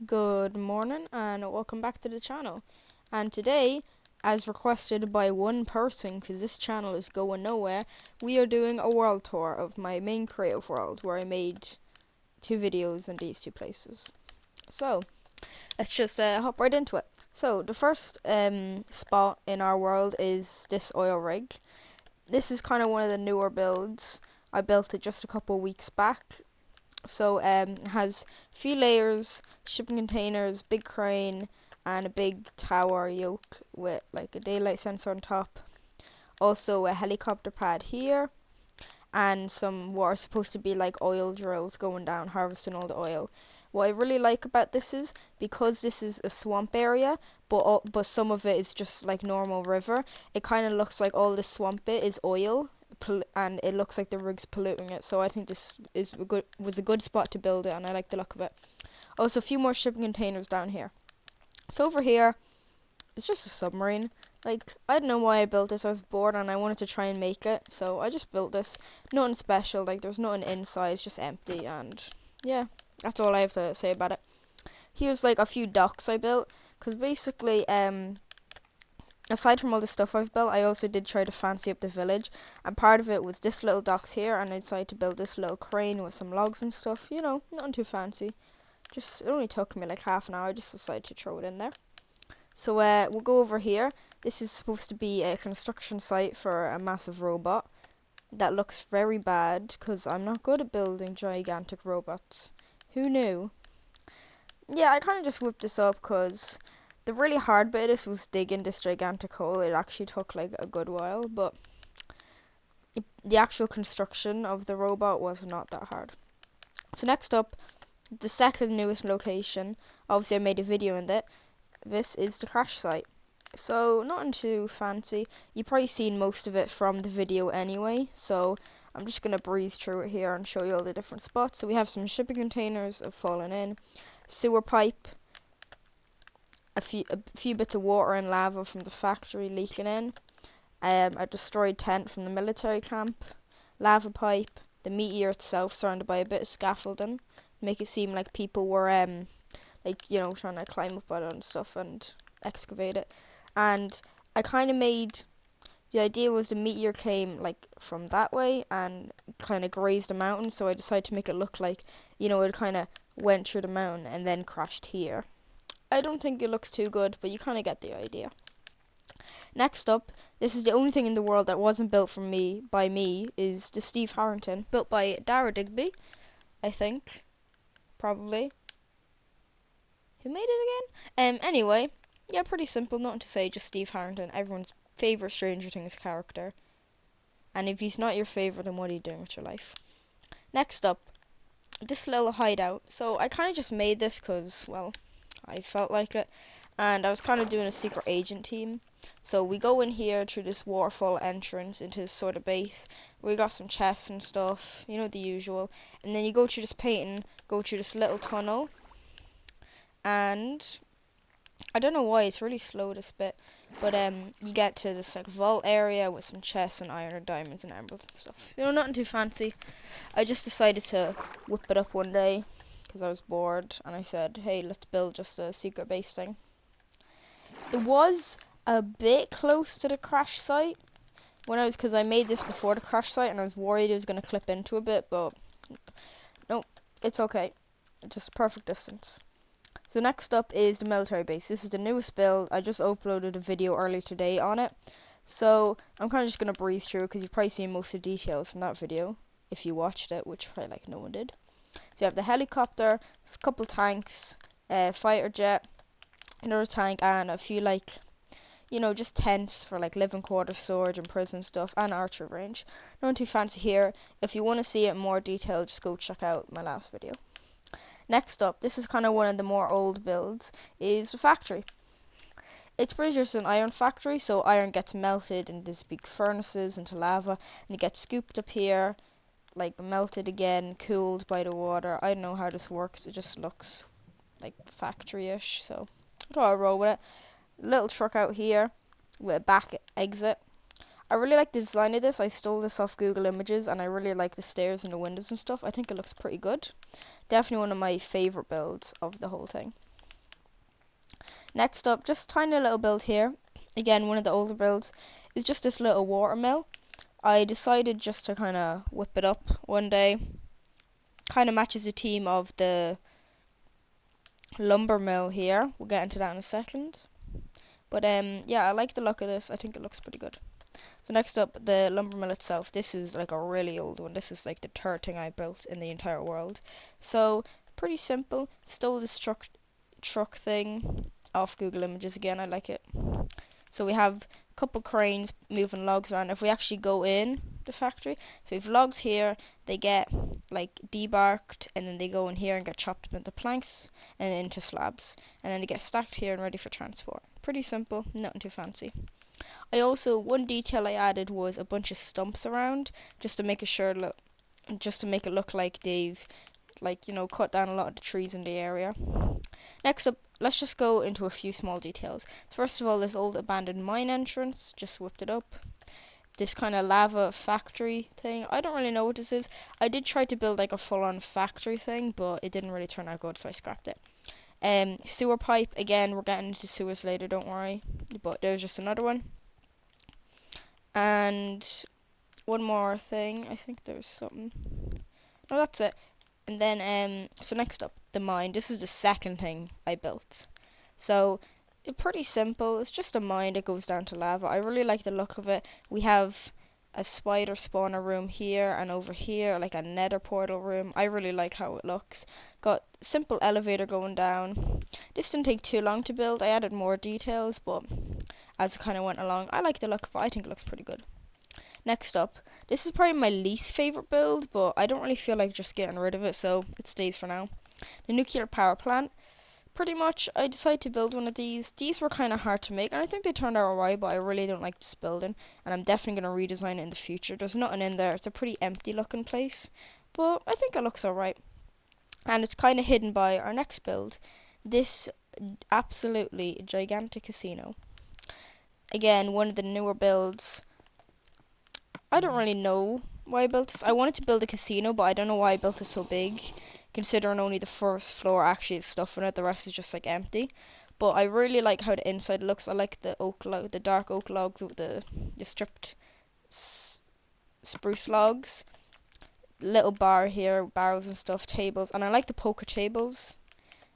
Good morning and welcome back to the channel. And today, as requested by one person, because this channel is going nowhere, we are doing a world tour of my main creative world where I made 2 videos in these 2 places. So, let's just hop right into it. So, the first spot in our world is this oil rig. This is kind of one of the newer builds. I built it just a couple weeks back. So it has a few layers, shipping containers, big crane, and a big tower yoke with like a daylight sensor on top. Also a helicopter pad here, and some what are supposed to be like oil drills going down harvesting all the oil. What I really like about this is because this is a swamp area, but some of it is just like normal river. It kind of looks like all the swamp bit is oil, and it looks like the rig's polluting it. So I think this was a good spot to build it, and I like the look of it. Also, a few more shipping containers down here. So over here, it's just a submarine. Like, I don't know why I built this. I was bored and I wanted to try and make it, so I just built this. Nothing special. Like, there's nothing inside. It's just empty, and yeah, that's all I have to say about it. Here's like a few docks I built, because basically, aside from all the stuff I've built, I also did try to fancy up the village, and part of it was this little docks here, and I decided to build this little crane with some logs and stuff. You know, nothing too fancy. Just, it only took me like half an hour. I just decided to throw it in there. So we'll go over here. This is supposed to be a construction site for a massive robot. That looks very bad, because I'm not good at building gigantic robots. Who knew? Yeah, I kind of just whipped this up, because the really hard bit of this was digging this gigantic hole. It actually took like a good while, but the actual construction of the robot was not that hard. So next up, the second newest location. Obviously I made a video in it. This is the crash site. So nothing too fancy. You've probably seen most of it from the video anyway, so I'm just gonna breeze through it here and show you all the different spots. So we have some shipping containers have fallen in, sewer pipe, a few bits of water and lava from the factory leaking in, a destroyed tent from the military camp, lava pipe, the meteor itself surrounded by a bit of scaffolding, make it seem like people were like, you know, trying to climb up on it and stuff and excavate it. And I kind of made, the idea was the meteor came like from that way and kind of grazed the mountain, so I decided to make it look like, you know, it kind of went through the mountain and then crashed here. I don't think it looks too good, but you kind of get the idea. Next up, this is the only thing in the world that wasn't built by me, is the Steve Harrington, built by Dara Digby, I think, probably. Who made it again? Anyway, yeah, pretty simple, nothing to say, just Steve Harrington, everyone's favourite Stranger Things character. And if he's not your favourite, then what are you doing with your life? Next up, this little hideout. So I kind of just made this because, well, I felt like it. And I was kind of doing a secret agent team. So we go in here through this waterfall entrance into this sort of base. We got some chests and stuff, you know, the usual. And then you go through this painting, go through this little tunnel. And I don't know why it's really slow this bit, but you get to this like vault area with some chests and iron and diamonds and emeralds and stuff. You know, nothing too fancy. I just decided to whip it up one day because I was bored, and I said, hey, let's build just a secret base thing. It was a bit close to the crash site because I made this before the crash site, and I was worried it was gonna clip into a bit, but no, it's okay. It's just perfect distance. So next up is the military base. This is the newest build. I just uploaded a video earlier today on it. So I'm kind of just going to breeze through because you've probably seen most of the details from that video if you watched it, which probably like no one did. So you have the helicopter, a couple tanks, fighter jet, another tank, and a few like, you know, just tents for like living quarters, storage and prison stuff, and archer range. Nothing too fancy here. If you want to see it in more detail, just go check out my last video. Next up, this is kind of one of the more old builds, is the factory. It's pretty just an iron factory, so iron gets melted in these big furnaces into lava, and it gets scooped up here, like melted again, cooled by the water. I don't know how this works, it just looks like factory-ish, so I thought I'd roll with it. Little truck out here with a back exit. I really like the design of this. I stole this off Google Images, and I really like the stairs and the windows and stuff. I think it looks pretty good. Definitely one of my favorite builds of the whole thing. Next up, just tiny little build here. Again, one of the older builds is just this little water mill. I decided just to kind of whip it up one day. Kind of matches the theme of the lumber mill here. We'll get into that in a second. But yeah, I like the look of this. I think it looks pretty good. So next up, the lumber mill itself. This is like a really old one. This is like the third thing I built in the entire world. So pretty simple. Stole this truck thing off Google Images again. I like it. So we have a couple cranes moving logs around. If we actually go in the factory, so we have logs here, they get like debarked, and then they go in here and get chopped up into planks and into slabs, and then they get stacked here and ready for transport. Pretty simple, nothing too fancy. One detail I added was a bunch of stumps around, just to make it look like they've cut down a lot of the trees in the area. Next up, let's just go into a few small details. First of all, this old abandoned mine entrance, just whipped it up. This kind of lava factory thing, I don't really know what this is. I did try to build like a full-on factory thing, but it didn't really turn out good, so I scrapped it. Sewer pipe, again, we're getting into sewers later, don't worry. But there's just another one. And one more thing, I think there's something. No, that's it. And then, so next up, the mine. This is the second thing I built. So, pretty simple. It's just a mine that goes down to lava. I really like the look of it. We have a spider spawner room here and over here, like a nether portal room. I really like how it looks. Got simple elevator going down. This didn't take too long to build. I added more details, but as it kind of went along, I like the look of it. I think it looks pretty good. Next up, this is probably my least favorite build, but I don't really feel like just getting rid of it, so it stays for now. The nuclear power plant. Pretty much, I decided to build one of these. These were kind of hard to make, and I think they turned out alright, but I really don't like this building, and I'm definitely going to redesign it in the future. There's nothing in there. It's a pretty empty looking place, but I think it looks alright. And it's kind of hidden by our next build. This absolutely gigantic casino. Again, one of the newer builds. I don't really know why I built this. I wanted to build a casino, but I don't know why I built it so big, considering only the first floor actually has stuff in it. The rest is just like empty. But I really like how the inside looks. I like the the dark oak logs with the stripped spruce logs. Little bar here, barrels and stuff, tables, and I like the poker tables.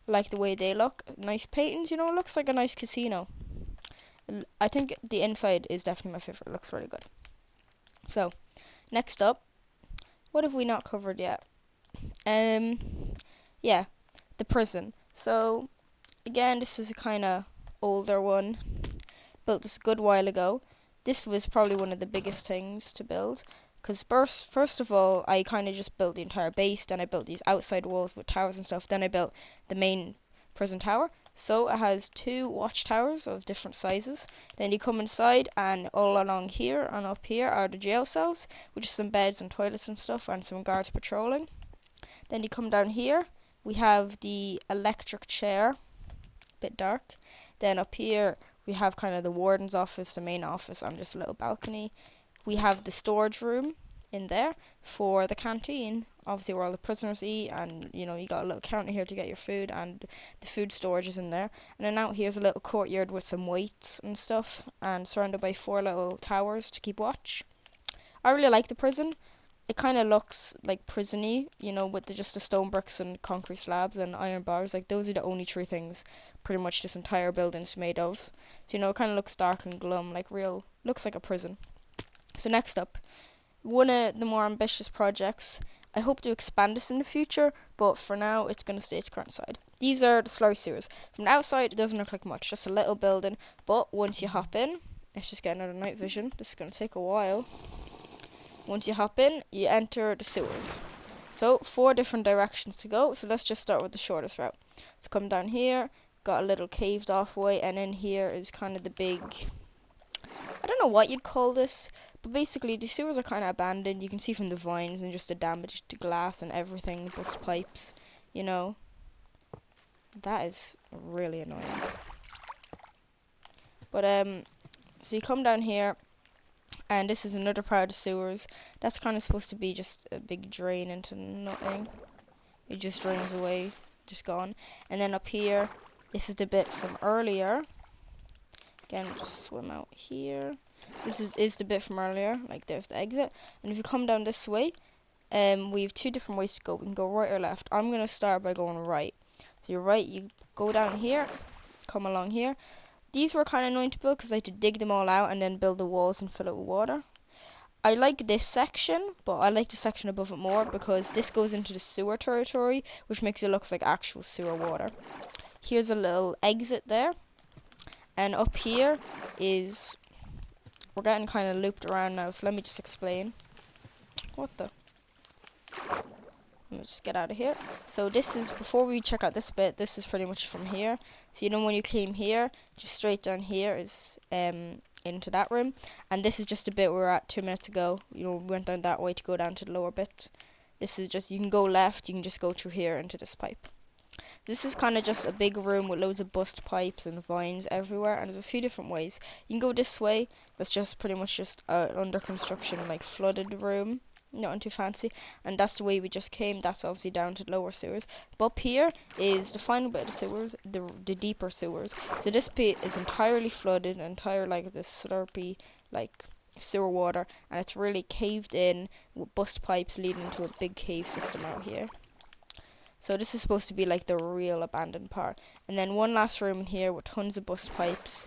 I like the way they look. Nice paintings, it looks like a nice casino. I think the inside is definitely my favorite. It looks really good. So, next up, what have we not covered yet? Yeah, the prison. So, again, this is a kind of older one. Built this a good while ago. This was probably one of the biggest things to build. Because first of all, I kind of just built the entire base. Then I built these outside walls with towers and stuff. Then I built the main prison tower. So it has 2 watchtowers of different sizes. Then you come inside, and all along here and up here are the jail cells, which is some beds and toilets and stuff, and some guards patrolling. Then you come down here, we have the electric chair, a bit dark. Then up here we have kind of the warden's office, the main office, and just a little balcony. We have the storage room in there for the canteen, obviously where all the prisoners eat, and you got a little counter here to get your food, and the food storage is in there. And then out here's a little courtyard with some weights and stuff, and surrounded by 4 little towers to keep watch. I really like the prison. It kind of looks like prison-y, with just the stone bricks and concrete slabs and iron bars. Like, those are the only 3 things pretty much this entire building's made of. So it kind of looks dark and glum, looks like a prison. So next up, one of the more ambitious projects. I hope to expand this in the future, but for now it's going to stay its current side. These are the slurry sewers. From the outside it doesn't look like much, just a little building, but once you hop in, let's just get another night vision. This is going to take a while. Once you hop in, you enter the sewers. So 4 different directions to go, so let's just start with the shortest route. So come down here, got a little caved off way, and in here is kind of the big, I don't know what you'd call this, but basically the sewers are kind of abandoned. You can see from the vines and just the damage to glass and everything, bust pipes, That is really annoying. But so you come down here, and this is another part of the sewers. That's kind of supposed to be just a big drain into nothing. It just drains away, just gone. And then up here, This is the bit from earlier. Again, just swim out here. This is the bit from earlier. Like, there's the exit. And if you come down this way, we have two different ways to go. We can go right or left. I'm gonna start by going right. So you're right. You go down here, come along here. These were kind of annoying to build because I had to dig them all out and then build the walls and fill it with water. I like this section, but I like the section above it more because this goes into the sewer territory, which makes it look like actual sewer water. Here's a little exit there. And up here is... We're getting kind of looped around now, so let me just explain. What the... Let me just get out of here. So this is, before we check out this bit, this is pretty much from here. So you know when you came here, just straight down here is into that room. And this is just a bit we were at 2 minutes ago. You know, we went down that way to go down to the lower bit. This is just, you can go left, you can just go through here into this pipe. This is kind of just a big room with loads of bust pipes and vines everywhere, and there's a few different ways. You can go this way, that's just pretty much just under construction, like flooded room. Nothing too fancy, and that's the way we just came. That's obviously down to the lower sewers. But up here is the final bit of the sewers, the deeper sewers. So this bit is entirely flooded, entire like this slurpy like sewer water, and it's really caved in with bust pipes leading to a big cave system out here. So this is supposed to be like the real abandoned part. And then one last room in here with tons of bust pipes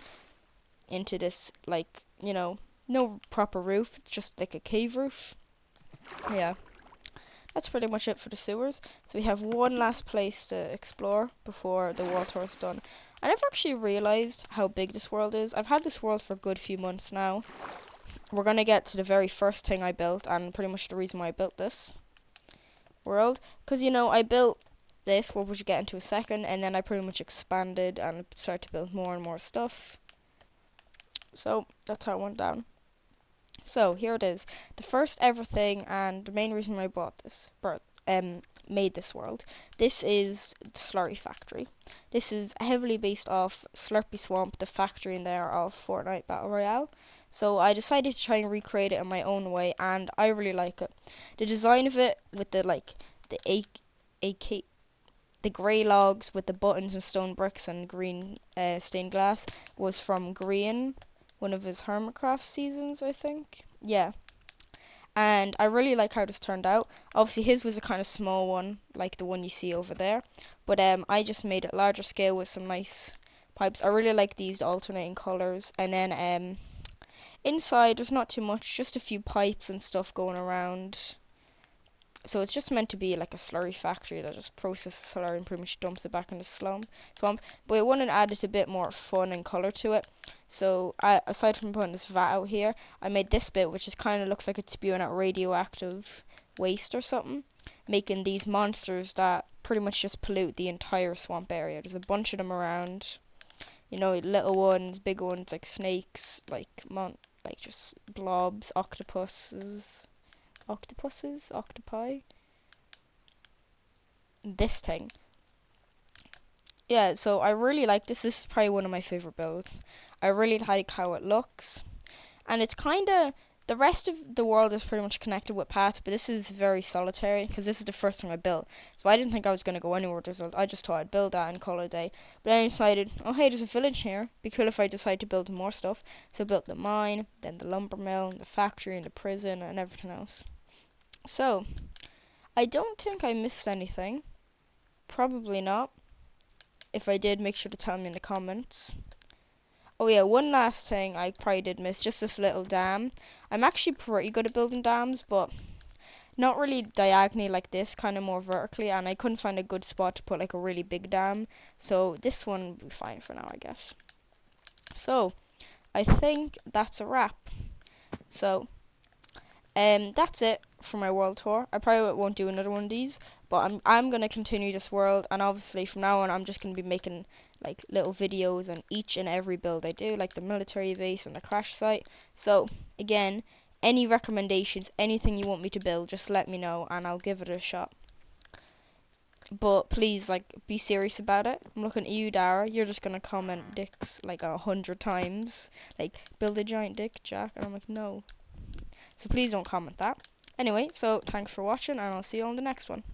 into this, like, you know, no proper roof. It's just like a cave roof. Yeah, that's pretty much it for the sewers. So we have one last place to explore before the world tour is done. I never actually realized how big this world is. I've had this world for a good few months now. We're going to get to the very first thing I built, and pretty much the reason why I built this world. Because, you know, I built this, what we'll get into a second, and then I pretty much expanded and started to build more and more stuff. So that's how it went down. So here it is, the first ever thing, and the main reason why I bought this, made this world. This is the SHAREfactory. This is heavily based off Slurpy Swamp, the factory in there of Fortnite Battle Royale. So I decided to try and recreate it in my own way, and I really like it. The design of it with the the grey logs with the buttons and stone bricks and green stained glass was from Green, one of his Hermitcraft seasons, I think. Yeah. And I really like how this turned out. Obviously his was a kind of small one, like the one you see over there. But I just made it larger scale with some nice pipes. I really like these alternating colours. And then inside there's not too much, just a few pipes and stuff going around. So it's just meant to be like a slurry factory that just processes slurry and pretty much dumps it back in the swamp. But I wanted to add just a bit more fun and colour to it. So aside from putting this vat out here, I made this bit, which is kind of looks like it's spewing out radioactive waste or something, making these monsters that pretty much just pollute the entire swamp area. There's a bunch of them around. You know, little ones, big ones like snakes, like just blobs, octopi, this thing. Yeah, so I really like this. This is probably one of my favorite builds. I really like how it looks, and it's kind of, the rest of the world is pretty much connected with paths, but this is very solitary because this is the first thing I built. So I didn't think I was going to go anywhere with this world. I just thought I'd build that and call it a day. But then I decided, oh hey, there's a village here. It'd be cool if I decide to build more stuff. So I built the mine, then the lumber mill, and the factory, and the prison, and everything else. So I don't think I missed anything. Probably not. If I did, make sure to tell me in the comments. Oh yeah, one last thing I probably did miss, just this little dam. I'm actually pretty good at building dams, but not really diagonally like this, kind of more vertically, and I couldn't find a good spot to put like a really big dam. So this one will be fine for now, I guess. So I think that's a wrap. So that's it for my world tour. I probably won't do another one of these, but I'm gonna continue this world, and obviously from now on I'm just gonna be making like little videos on each and every build I do, like the military base and the crash site. So again, any recommendations, anything you want me to build, just let me know and I'll give it a shot. But please, like, be serious about it. I'm looking at you, Dara. You're just gonna comment dicks like 100 times, like build a giant dick, Jack, and I'm like, no. So please don't comment that. Anyway, so thanks for watching, and I'll see you on the next one.